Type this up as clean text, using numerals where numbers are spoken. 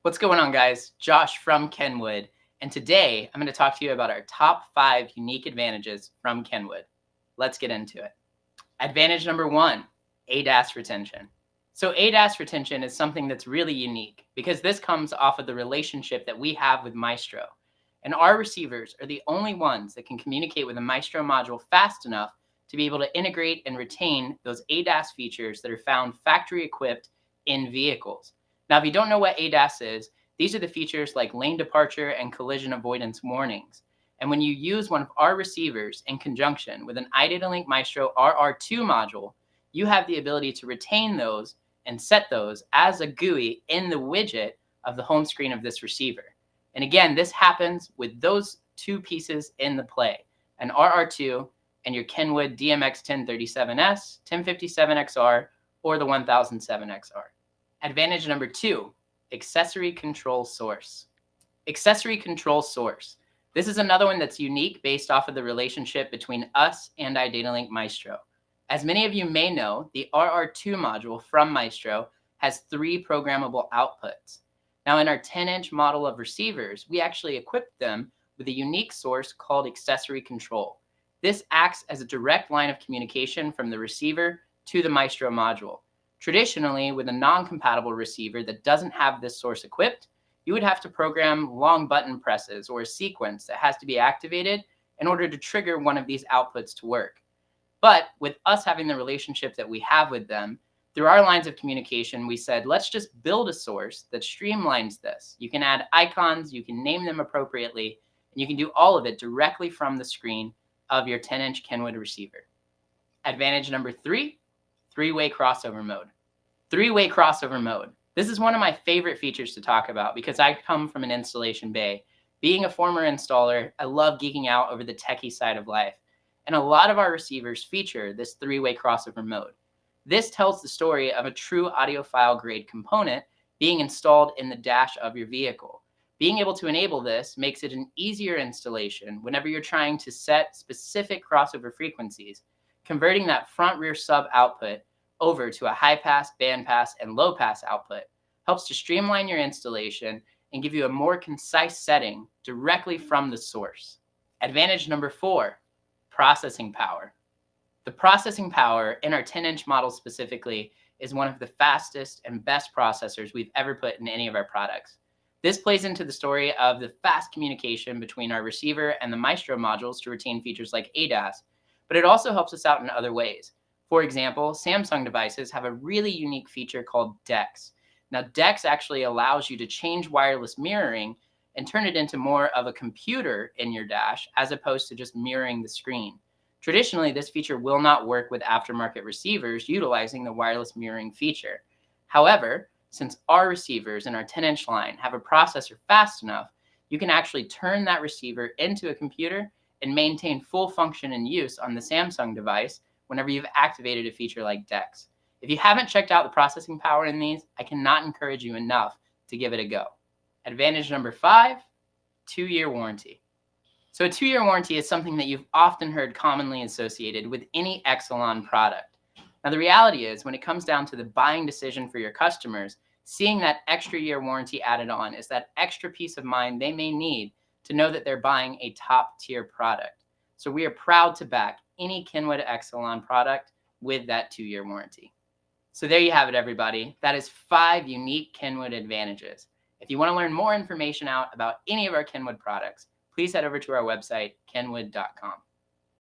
What's going on, guys? Josh from Kenwood, and today I'm going to talk to you about our top 5 unique advantages from Kenwood. Let's get into it. Advantage number 1, ADAS retention. So ADAS retention is something that's really unique because this comes off of the relationship that we have with Maestro. And our receivers are the only ones that can communicate with a Maestro module fast enough to be able to integrate and retain those ADAS features that are found factory equipped in vehicles. Now, if you don't know what ADAS is, these are the features like lane departure and collision avoidance warnings. And when you use one of our receivers in conjunction with an iDataLink Maestro RR2 module, you have the ability to retain those and set those as a GUI in the widget of the home screen of this receiver. And again, this happens with those two pieces in the play, an RR2 and your Kenwood DMX 1037S, 1057XR, or the 1007XR. Advantage number 2, accessory control source. Accessory control source. This is another one that's unique based off of the relationship between us and iDataLink Maestro. As many of you may know, the RR2 module from Maestro has 3 programmable outputs. Now, in our 10-inch model of receivers, we actually equipped them with a unique source called accessory control. This acts as a direct line of communication from the receiver to the Maestro module. Traditionally, with a non-compatible receiver that doesn't have this source equipped, you would have to program long button presses or a sequence that has to be activated in order to trigger one of these outputs to work. But with us having the relationship that we have with them, through our lines of communication, we said, let's just build a source that streamlines this. You can add icons, you can name them appropriately, and you can do all of it directly from the screen of your 10-inch Kenwood receiver. Advantage number 3, three-way crossover mode. Three-way crossover mode. This is one of my favorite features to talk about because I come from an installation bay. Being a former installer, I love geeking out over the techie side of life. And a lot of our receivers feature this three-way crossover mode. This tells the story of a true audiophile grade component being installed in the dash of your vehicle. Being able to enable this makes it an easier installation whenever you're trying to set specific crossover frequencies. Converting that front-rear sub output over to a high-pass, bandpass, and low-pass output helps to streamline your installation and give you a more concise setting directly from the source. Advantage number 4, processing power. The processing power in our 10-inch model specifically is one of the fastest and best processors we've ever put in any of our products. This plays into the story of the fast communication between our receiver and the Maestro modules to retain features like ADAS, but it also helps us out in other ways. For example, Samsung devices have a really unique feature called DeX. Now, DeX actually allows you to change wireless mirroring and turn it into more of a computer in your dash as opposed to just mirroring the screen. Traditionally, this feature will not work with aftermarket receivers utilizing the wireless mirroring feature. However, since our receivers in our 10-inch line have a processor fast enough, you can actually turn that receiver into a computer and maintain full function and use on the Samsung device whenever you've activated a feature like DeX. If you haven't checked out the processing power in these, I cannot encourage you enough to give it a go. Advantage number 5, 2-year warranty. So a 2-year warranty is something that you've often heard commonly associated with any Exelon product. Now, the reality is when it comes down to the buying decision for your customers, seeing that extra year warranty added on is that extra peace of mind they may need to know that they're buying a top-tier product. So we are proud to back any Kenwood Exelon product with that 2-year warranty. So there you have it, everybody. That is 5 unique Kenwood advantages. If you want to learn more information out about any of our Kenwood products, please head over to our website, kenwood.com.